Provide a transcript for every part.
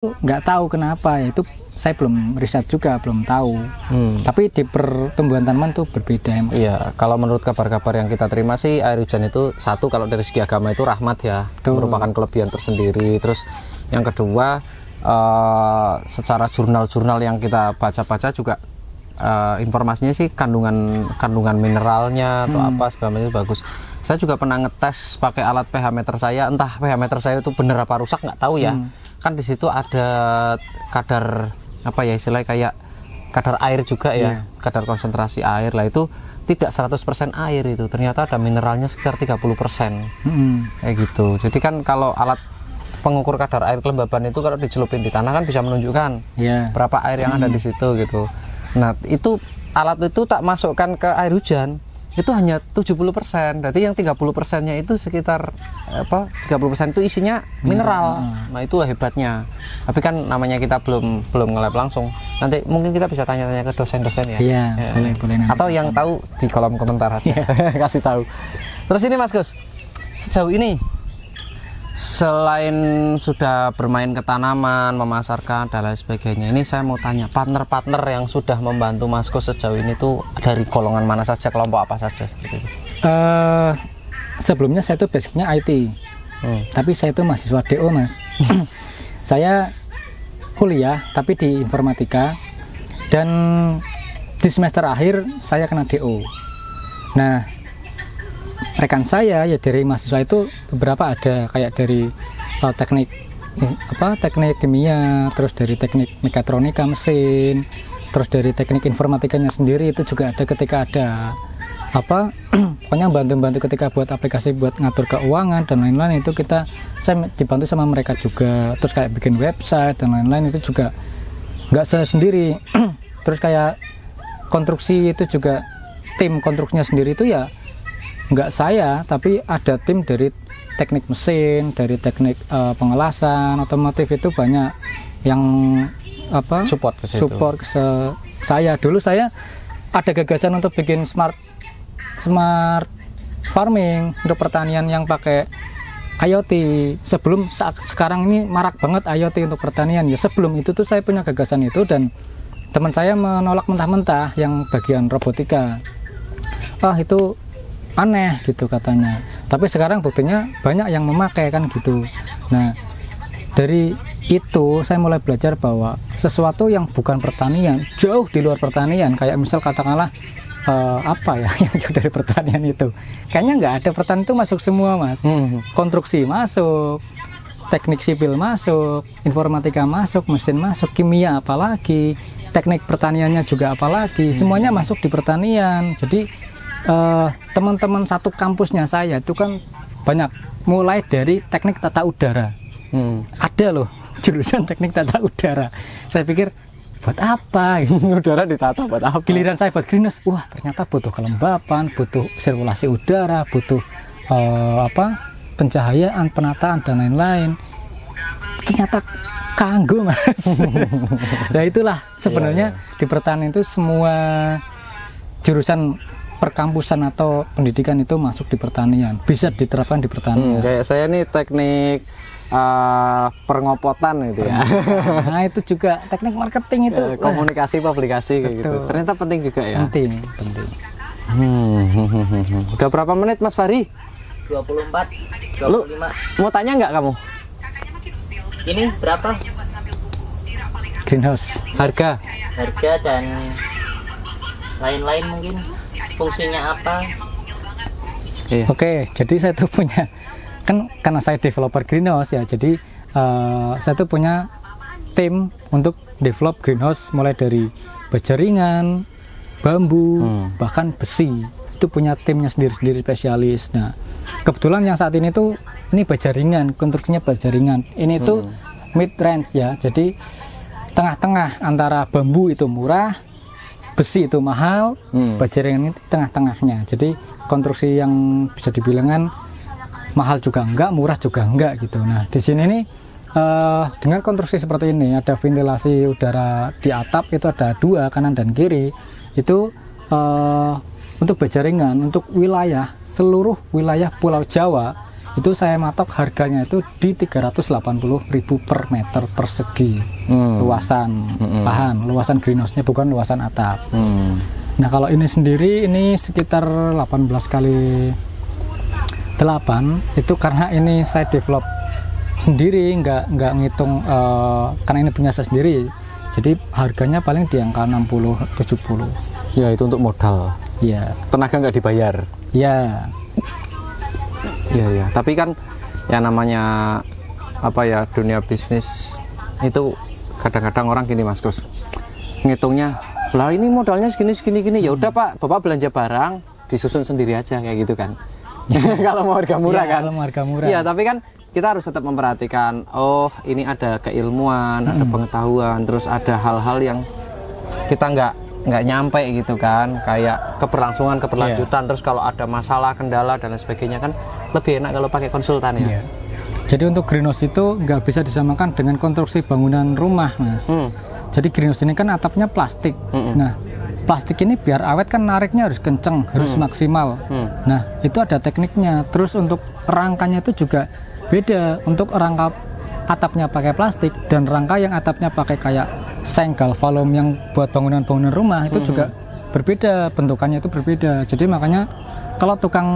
nggak tahu kenapa ya, itu saya belum riset juga, belum tahu. Tapi di pertumbuhan tanaman tuh berbeda emang. Iya, kalau menurut kabar-kabar yang kita terima sih, air hujan itu satu, kalau dari segi agama itu rahmat ya, merupakan kelebihan tersendiri. Terus yang kedua, secara jurnal-jurnal yang kita baca-baca juga informasinya sih kandungan mineralnya atau apa segala macam bagus. Saya juga pernah ngetes pakai alat pH meter saya, entah pH meter saya itu bener apa rusak nggak tahu ya. Kan di situ ada kadar apa ya istilahnya, kayak kadar air juga ya, kadar konsentrasi air lah, itu tidak 100% air, itu ternyata ada mineralnya sekitar 30%. Kayak gitu. Jadi kan kalau alat pengukur kadar air kelembaban itu kalau dicelupin di tanah kan bisa menunjukkan berapa air yang ada di situ gitu. Nah, itu alat itu tak masukkan ke air hujan itu hanya 70%. Berarti yang 30%-nya itu sekitar 30% itu isinya mineral. Nah, itu hebatnya. Tapi kan namanya kita belum nge-lab langsung. Nanti mungkin kita bisa tanya-tanya ke dosen-dosen ya. Iya, boleh nanti. Atau yang tahu di kolom komentar aja. Kasih tahu. Terus ini Mas Gus, sejauh ini selain sudah bermain ke tanaman, memasarkan dan lain sebagainya, ini saya mau tanya, partner-partner yang sudah membantu Mas Gus sejauh ini tuh dari golongan mana saja, kelompok apa saja seperti itu? Sebelumnya saya tuh basicnya IT, tapi saya itu mahasiswa DO Mas. Saya kuliah tapi di informatika, dan di semester akhir saya kena DO. Nah, rekan saya ya dari mahasiswa itu beberapa ada kayak dari teknik kimia, terus dari teknik mekatronika mesin, terus dari teknik informatikanya sendiri itu juga ada. Ketika ada pokoknya bantu-bantu ketika buat aplikasi buat ngatur keuangan dan lain-lain, itu saya dibantu sama mereka juga. Terus kayak bikin website dan lain-lain itu juga nggak saya sendiri. Terus kayak konstruksi itu juga tim konstruksinya sendiri itu ya nggak saya, tapi ada tim dari teknik mesin, dari teknik pengelasan otomotif, itu banyak yang support ke saya. Dulu saya ada gagasan untuk bikin smart farming untuk pertanian yang pakai IoT. Sebelum sekarang ini marak banget IoT untuk pertanian ya, sebelum itu tuh saya punya gagasan itu, dan teman saya menolak mentah-mentah yang bagian robotika. Itu aneh gitu katanya, tapi sekarang buktinya banyak yang memakai kan gitu. Nah, dari itu saya mulai belajar bahwa sesuatu yang bukan pertanian, jauh di luar pertanian, kayak misal katakanlah yang jauh dari pertanian itu kayaknya nggak ada. Pertanian itu masuk semua Mas. Konstruksi masuk, teknik sipil masuk, informatika masuk, mesin masuk, kimia apalagi, teknik pertaniannya juga apalagi, semuanya masuk di pertanian. Jadi teman-teman satu kampusnya saya itu kan banyak, mulai dari teknik tata udara. Ada loh jurusan teknik tata udara. Saya pikir buat apa udara ditata, buat apa? Giliran saya buat greenhouse, wah ternyata butuh kelembapan, butuh sirkulasi udara, butuh pencahayaan, penataan dan lain-lain. Ternyata kanggo Mas. Nah itulah sebenarnya di pertanian itu semua jurusan perkampusan atau pendidikan itu masuk di pertanian, bisa diterapkan di pertanian. Kayak saya nih teknik pengopotan itu ya. Nah itu juga teknik marketing itu, komunikasi publikasi kayak gitu. Ternyata penting juga ya. Penting. Udah berapa menit Mas Fahri? 24, 25. Lu mau tanya nggak kamu? Ini berapa? Greenhouse. Harga dan lain-lain mungkin. Fungsinya apa? Oke, jadi saya tuh punya, kan karena saya developer greenhouse ya, jadi saya tuh punya tim untuk develop greenhouse mulai dari baja ringan, bambu, bahkan besi. Itu punya timnya sendiri-sendiri spesialis. Nah, kebetulan yang saat ini tuh ini baja ringan, konstruksinya baja ringan. Ini tuh mid range ya, jadi tengah-tengah antara bambu itu murah, besi itu mahal, baja ringan itu tengah-tengahnya. Jadi konstruksi yang bisa dibilang mahal juga enggak, murah juga enggak gitu. Nah di sini nih dengan konstruksi seperti ini, ada ventilasi udara di atap, itu ada 2 kanan dan kiri. Itu untuk baja ringan, untuk wilayah seluruh wilayah Pulau Jawa itu saya matok harganya itu di 380.000 per meter persegi luasan lahan, luasan greenhouse-nya, bukan luasan atap. Nah kalau ini sendiri ini sekitar 18 kali 8 itu karena ini saya develop sendiri, nggak ngitung karena ini punya saya sendiri, jadi harganya paling di angka 60-70. Ya itu untuk modal. Ya. Tenaga nggak dibayar. Ya. Iya. Tapi kan ya namanya apa ya, dunia bisnis itu kadang-kadang orang gini Mas Kus, ngitungnya lah ini modalnya segini ya udah Pak, Bapak belanja barang disusun sendiri aja kayak gitu kan. Kalau mau harga murah kan. Kalau mau harga murah. Iya, tapi kan kita harus tetap memperhatikan, oh ini ada keilmuan, ada pengetahuan, terus ada hal-hal yang kita nggak nyampe gitu kan, kayak keberlanjutan, terus kalau ada masalah, kendala dan lain sebagainya kan lebih enak kalau pakai konsultan ya. Jadi untuk greenhouse itu nggak bisa disamakan dengan konstruksi bangunan rumah, Mas. Jadi greenhouse ini kan atapnya plastik. Nah, plastik ini biar awet kan nariknya harus kenceng, harus maksimal. Nah, itu ada tekniknya. Terus untuk rangkanya itu juga beda. Untuk rangka atapnya pakai plastik dan rangka yang atapnya pakai kayak seng galvalum yang buat bangunan-bangunan rumah itu juga berbeda, bentukannya itu berbeda. Jadi makanya kalau tukang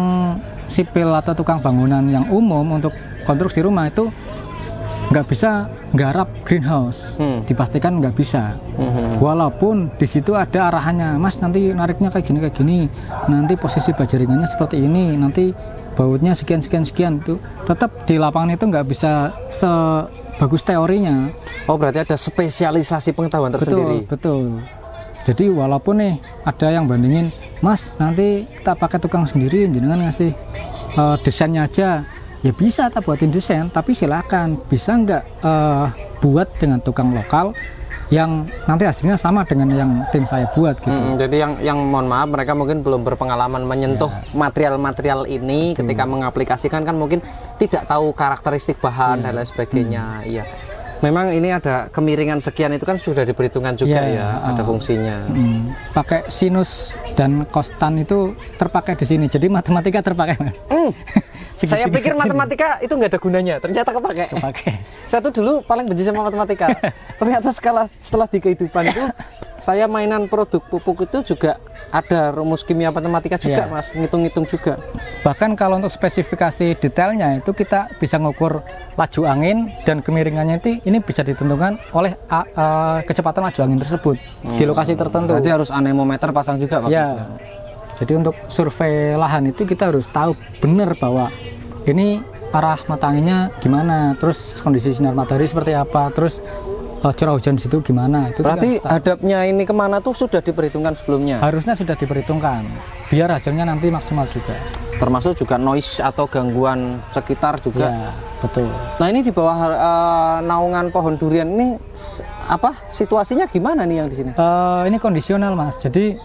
sipil atau tukang bangunan yang umum untuk konstruksi rumah itu nggak bisa nggarap greenhouse, dipastikan nggak bisa. Walaupun di situ ada arahannya, Mas nanti nariknya kayak gini, nanti posisi bajaringannya seperti ini, nanti bautnya sekian tuh tetap di lapangan itu nggak bisa sebagus teorinya. Oh berarti ada spesialisasi pengetahuan tersendiri. Betul. Jadi walaupun nih ada yang bandingin, Mas nanti kita pakai tukang sendiri, jenengan ngasih desainnya aja. Ya bisa tak buatin desain, tapi silakan bisa nggak buat dengan tukang lokal yang nanti hasilnya sama dengan yang tim saya buat gitu. Jadi yang mohon maaf mereka mungkin belum berpengalaman menyentuh material-material ini, ketika mengaplikasikan kan mungkin tidak tahu karakteristik bahan dan lain sebagainya. Iya. Memang ini ada kemiringan sekian itu kan sudah diperhitungkan juga ada fungsinya. Pakai sinus dan kostan itu terpakai di sini, jadi matematika terpakai Mas. Saya pikir matematika itu nggak ada gunanya, ternyata kepake. Saya tuh dulu paling benci sama matematika. Ternyata setelah di kehidupan itu saya mainan produk pupuk itu juga ada rumus kimia matematika juga Mas, ngitung-ngitung juga. Bahkan kalau untuk spesifikasi detailnya itu kita bisa ngukur laju angin dan kemiringannya ini bisa ditentukan oleh kecepatan laju angin tersebut di lokasi tertentu. Berarti harus anemometer pasang juga Pak. Ya. Jadi untuk survei lahan itu kita harus tahu benar bahwa ini arah mata anginnya gimana, terus kondisi sinar matahari seperti apa, terus curah hujan di situ gimana. Itu berarti hadapnya ini kemana tuh sudah diperhitungkan sebelumnya? Harusnya sudah diperhitungkan, biar hasilnya nanti maksimal juga. Termasuk juga noise atau gangguan sekitar juga. Ya, betul. Nah ini di bawah naungan pohon durian ini apa situasinya gimana nih yang di sini? Ini kondisional Mas, jadi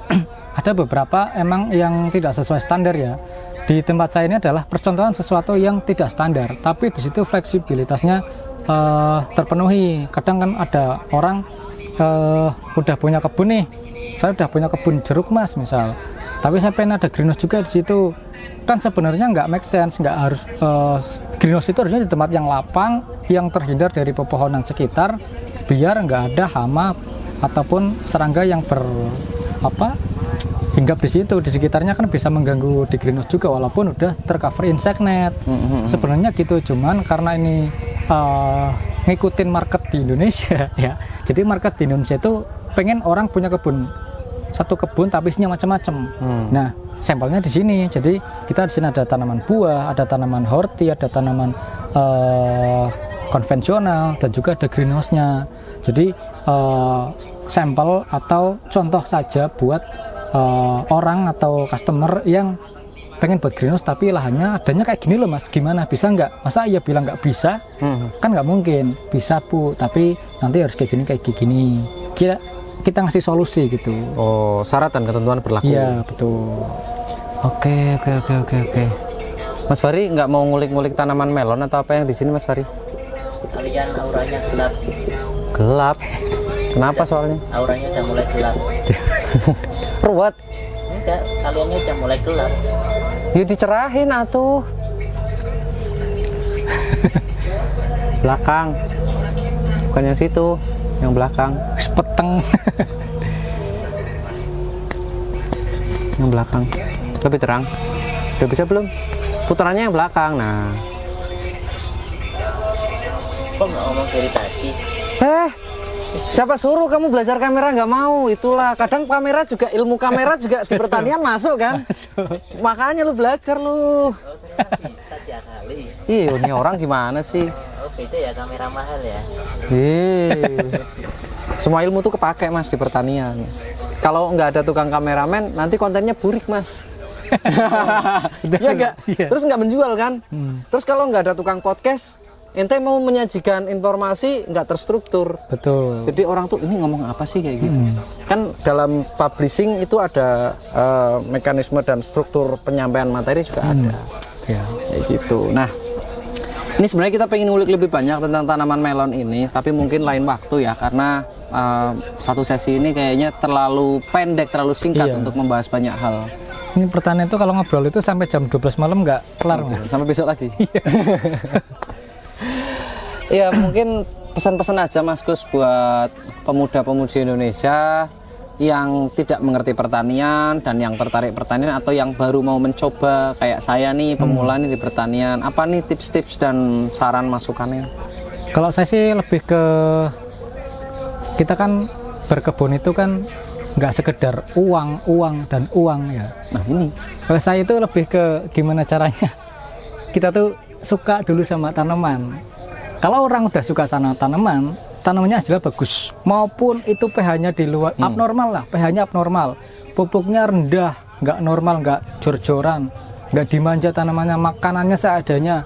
ada beberapa emang yang tidak sesuai standar ya. Di tempat saya ini adalah percontohan sesuatu yang tidak standar, tapi di situ fleksibilitasnya terpenuhi. Kadang kan ada orang udah punya kebun nih, saya udah punya kebun jeruk Mas misal, tapi saya pengen ada greenhouse juga di situ. Kan sebenarnya nggak make sense, nggak harus greenhouse itu harusnya di tempat yang lapang, yang terhindar dari pepohonan sekitar, biar nggak ada hama ataupun serangga yang hinggap di situ. Di sekitarnya kan bisa mengganggu di greenhouse juga walaupun udah tercover insect net. Sebenarnya gitu, cuman karena ini ngikutin market di Indonesia ya. Jadi market di Indonesia itu pengen orang punya satu kebun tapi isinya macam-macam. Nah, sampelnya di sini. Jadi kita di sini ada tanaman buah, ada tanaman horti, ada tanaman konvensional dan juga ada greenhouse-nya. Jadi sampel atau contoh saja buat orang atau customer yang pengen buat greenhouse tapi lahannya adanya kayak gini loh Mas, gimana, bisa nggak? Masa iya bilang nggak bisa? Kan nggak mungkin. Bisa Bu, tapi nanti harus kayak gini. Kita ngasih solusi gitu. Oh, syarat dan ketentuan berlaku. Iya betul. Oke. Mas Fahri nggak mau ngulik-ngulik tanaman melon atau apa yang di sini Mas Fahri? Kalian auranya gelap. Gelap. Kenapa soalnya? Auranya udah mulai gelap. Ruwet. Enggak, kaliannya udah mulai gelap. Ya dicerahin atuh. Belakang. Bukan yang situ, yang belakang. Peteng. Yang belakang. Lebih terang. Udah bisa belum? Putarannya yang belakang. Nah. Kok nggak ngomong dari tadi? Siapa suruh kamu belajar kamera nggak mau? Itulah kadang kamera juga, ilmu kamera juga di pertanian masuk kan? Makanya lu belajar lu. Oh, ternyata bisa diakali. Iya, ini orang gimana sih? Oh, beda ya, kamera mahal ya. Semua ilmu tuh kepake mas di pertanian. Kalau nggak ada tukang kameramen, nanti kontennya burik mas. Iya nggak? Terus nggak menjual kan? Terus kalau nggak ada tukang podcast, ente mau menyajikan informasi nggak terstruktur. Betul. Jadi orang tuh ini ngomong apa sih kayak gitu. Kan dalam publishing itu ada mekanisme dan struktur penyampaian materi juga ada. Ya. Kayak gitu. Nah, ini sebenarnya kita pengen ngulik lebih banyak tentang tanaman melon ini, tapi mungkin lain waktu ya, karena satu sesi ini kayaknya terlalu pendek, terlalu singkat untuk membahas banyak hal. Ini pertanian itu kalau ngobrol itu sampai jam 12 malam nggak kelar mas. Sampai besok lagi. Ya mungkin pesan-pesan aja Mas Gus buat pemuda-pemudi Indonesia yang tidak mengerti pertanian dan yang tertarik pertanian atau yang baru mau mencoba kayak saya nih, pemula nih di pertanian. Apa nih tips-tips dan saran masukannya? Kalau saya sih lebih ke, kita kan berkebun itu kan nggak sekedar uang dan uang ya. Nah ini Kalau saya itu lebih ke gimana caranya kita tuh suka dulu sama tanaman. Kalau orang udah suka sama tanaman, tanamannya hasilnya bagus, maupun itu pH-nya di luar abnormal lah, pH-nya abnormal, pupuknya rendah, nggak normal, nggak jor-joran, nggak dimanja tanamannya, makanannya seadanya.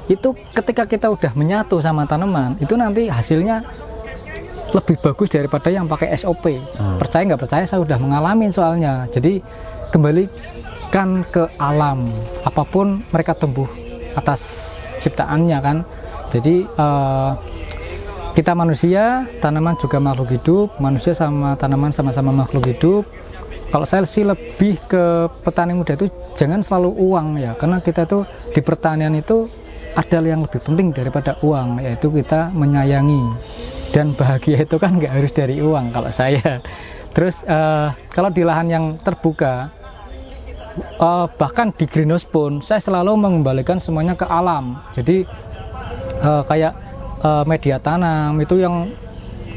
Itu ketika kita udah menyatu sama tanaman, itu nanti hasilnya lebih bagus daripada yang pakai SOP. Percaya nggak percaya, saya udah mengalami soalnya. Jadi kembalikan ke alam, apapun mereka tumbuh atas ciptaannya kan. Jadi kita manusia, tanaman juga makhluk hidup, manusia sama tanaman sama-sama makhluk hidup. Kalau saya sih lebih ke petani muda itu jangan selalu uang ya, karena kita tuh di pertanian itu ada yang lebih penting daripada uang, yaitu kita menyayangi. Dan bahagia itu kan nggak harus dari uang kalau saya. Terus kalau di lahan yang terbuka, bahkan di greenhouse pun saya selalu mengembalikan semuanya ke alam. Jadi kayak media tanam itu yang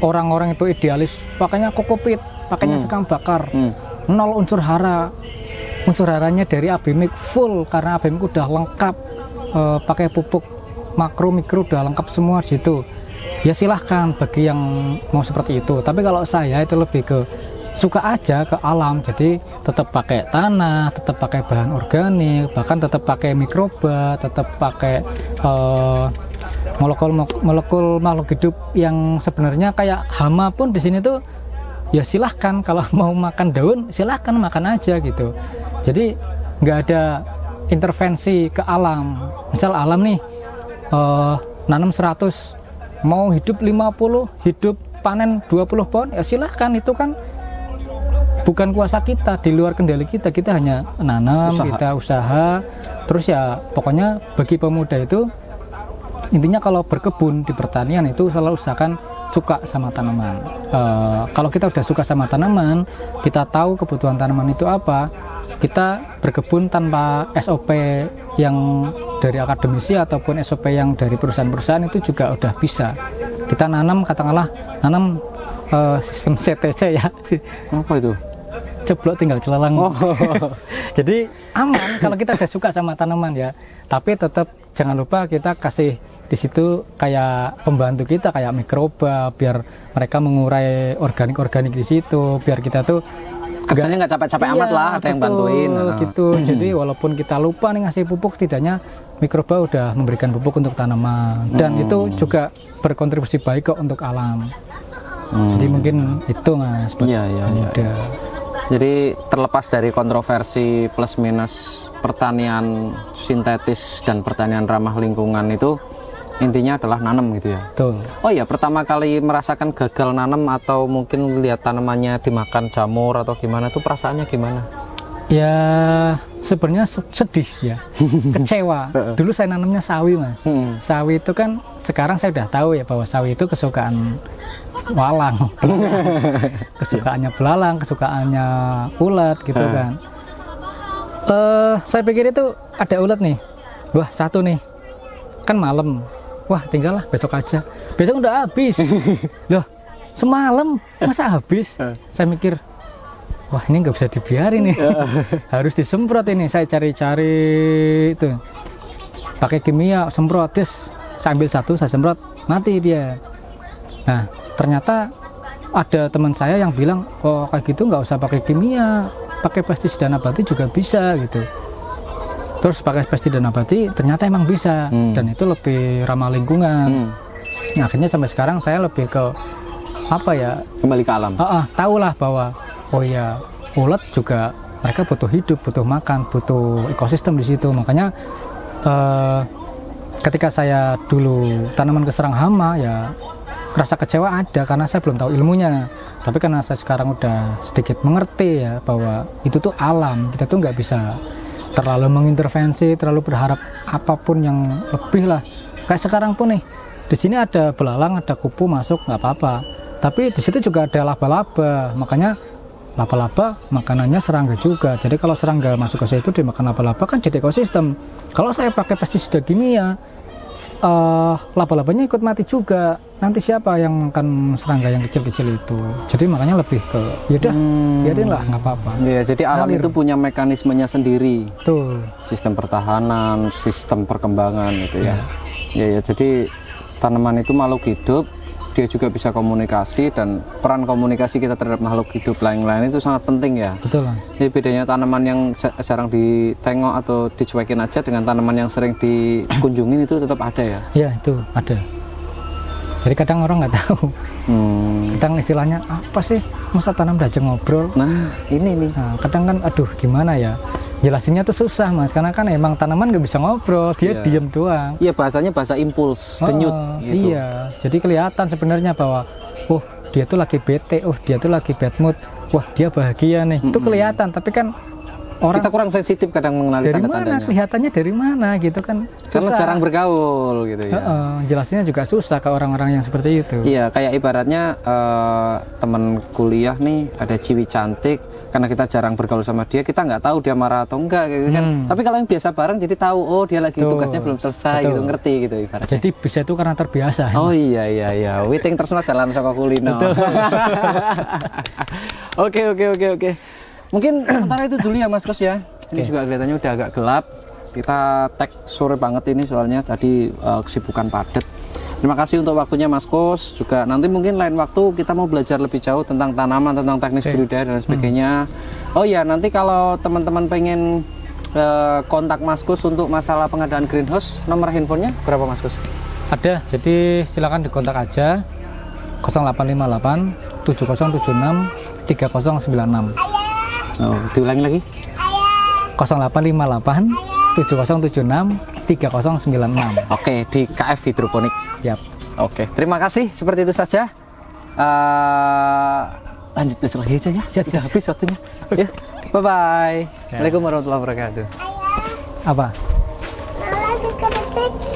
orang-orang itu idealis, pakainya kokopit, pakainya sekam bakar, nol unsur hara. Unsur haranya dari Abimik full, karena Abimik udah lengkap, pakai pupuk makro mikro udah lengkap semua situ. Ya silahkan bagi yang mau seperti itu. Tapi kalau saya itu lebih ke suka aja ke alam, jadi tetap pakai tanah, tetap pakai bahan organik, bahkan tetap pakai mikroba, tetap pakai molekul makhluk hidup yang sebenarnya kayak hama pun di sini tuh ya silahkan, kalau mau makan daun silahkan makan aja gitu. Jadi nggak ada intervensi ke alam. Misal alam nih nanam 100, mau hidup 50, hidup panen 20 pohon ya silahkan, itu kan bukan kuasa kita, di luar kendali kita. Kita hanya nanam, kita usaha. Terus ya pokoknya bagi pemuda itu intinya kalau berkebun di pertanian itu selalu usahakan suka sama tanaman. Kalau kita udah suka sama tanaman, kita tahu kebutuhan tanaman itu apa, kita berkebun tanpa SOP yang dari akademisi ataupun SOP yang dari perusahaan-perusahaan itu juga udah bisa. Kita nanam, katakanlah nanam sistem CTC ya. apa itu? Ceblok tinggal celalang. Jadi aman kalau kita udah suka sama tanaman ya. Tapi tetap jangan lupa kita kasih di situ kayak pembantu kita kayak mikroba, biar mereka mengurai organik di situ, biar kita tuh kerjanya nggak capek-capek amat lah, ada yang bantuin gitu. Jadi walaupun kita lupa nih ngasih pupuk, setidaknya mikroba udah memberikan pupuk untuk tanaman, dan itu juga berkontribusi baik kok untuk alam. Jadi mungkin itu mas. Iya. Jadi terlepas dari kontroversi plus minus pertanian sintetis dan pertanian ramah lingkungan itu, intinya adalah nanam gitu ya. Betul. Oh iya, pertama kali merasakan gagal nanam atau mungkin lihat tanamannya dimakan jamur atau gimana tuh perasaannya gimana? Ya sebenarnya sedih ya, kecewa. Dulu saya nanamnya sawi, Mas. Sawi itu kan sekarang saya udah tahu ya bahwa sawi itu kesukaan walang, kesukaannya belalang, kesukaannya ulat gitu kan. Saya pikir itu ada ulat nih, wah satu nih, kan malam, wah tinggal lah besok aja. Besok udah habis, loh semalam masa habis? Saya mikir, wah ini nggak bisa dibiarin nih, harus disemprot ini. Saya cari-cari itu, pakai kimia, semprot, terus saya ambil satu, saya semprot, mati dia. Nah ternyata ada teman saya yang bilang, oh kayak gitu nggak usah pakai kimia, pakai pestisida nabati juga bisa gitu. Terus pakai pestisida nabati ternyata emang bisa, dan itu lebih ramah lingkungan. Nah, akhirnya sampai sekarang saya lebih ke apa ya, kembali ke alam. Tahulah bahwa oh ya ulat juga mereka butuh hidup, butuh makan, butuh ekosistem di situ. Makanya ketika saya dulu tanaman keserang hama ya rasa kecewa ada karena saya belum tahu ilmunya. Tapi karena saya sekarang udah sedikit mengerti ya bahwa itu tuh alam, kita tuh nggak bisa terlalu mengintervensi, terlalu berharap apapun yang lebih lah. Kayak sekarang pun nih, di sini ada belalang, ada kupu masuk nggak apa-apa. Tapi di situ juga ada laba-laba, makanya laba-laba makanannya serangga juga. Jadi kalau serangga masuk ke situ dimakan laba-laba kan jadi ekosistem. Kalau saya pakai pestisida kimia, laba-labanya ikut mati juga. Nanti siapa yang makan serangga yang kecil-kecil itu? Jadi makanya lebih ke yaudah, biarin lah nggak apa-apa. Ya, jadi alam itu punya mekanismenya sendiri. Betul. Sistem pertahanan, sistem perkembangan gitu ya. Ya, jadi tanaman itu makhluk hidup, dia juga bisa komunikasi, dan peran komunikasi kita terhadap makhluk hidup lain-lain itu sangat penting ya. Betul, Mas. Jadi bedanya tanaman yang jarang ditengok atau dicuekin aja dengan tanaman yang sering dikunjungin itu tetap ada ya? Ya, itu ada. Jadi kadang orang nggak tahu. Kadang istilahnya apa sih, masa tanam diajak ngobrol? Nah, ini nih. Nah, kadang kan aduh gimana ya, jelasinnya tuh susah, Mas, karena kan emang tanaman nggak bisa ngobrol, dia diem doang. Iya, bahasanya bahasa impuls, denyut gitu. Iya, jadi kelihatan sebenarnya bahwa oh dia tuh lagi bete, oh dia tuh lagi bad mood, wah dia bahagia nih. Itu kelihatan, tapi kan orang kita kurang sensitif kadang mengenali dari tanda-tandanya. mana, kelihatannya dari mana gitu kan. Karena jarang bergaul gitu ya. Jelasnya juga susah ke orang-orang yang seperti itu. Iya, kayak ibaratnya teman kuliah nih ada ciwi cantik, karena kita jarang bergaul sama dia, kita nggak tahu dia marah atau enggak gitu kan. Tapi kalau yang biasa bareng jadi tahu, oh dia lagi tugasnya belum selesai gitu, ngerti gitu ibaratnya. Jadi bisa itu karena terbiasa. Oh iya, witing tersenat jalan saka kulino. Oke. Mungkin sementara itu dulu ya Mas Kus ya. Ini juga kelihatannya udah agak gelap. Kita tag sore banget ini soalnya tadi kesibukan padat. Terima kasih untuk waktunya Mas Kus. Juga nanti mungkin lain waktu kita mau belajar lebih jauh tentang tanaman, tentang teknis budidaya dan sebagainya. Oh ya, nanti kalau teman-teman pengen kontak Mas Kus untuk masalah pengadaan greenhouse, nomor handphonenya berapa Mas Kus? Ada, jadi silakan dikontak aja 0858 7076 3096. Oh, diulangi lagi? 0858 7076 3096. Oke, di KF Hidroponik. Yap. Oke, terima kasih. Seperti itu saja. Lanjut besok lagi aja ya. Sudah habis waktunya. Ya, bye-bye. Assalamualaikum warahmatullahi wabarakatuh. Apa? Mama,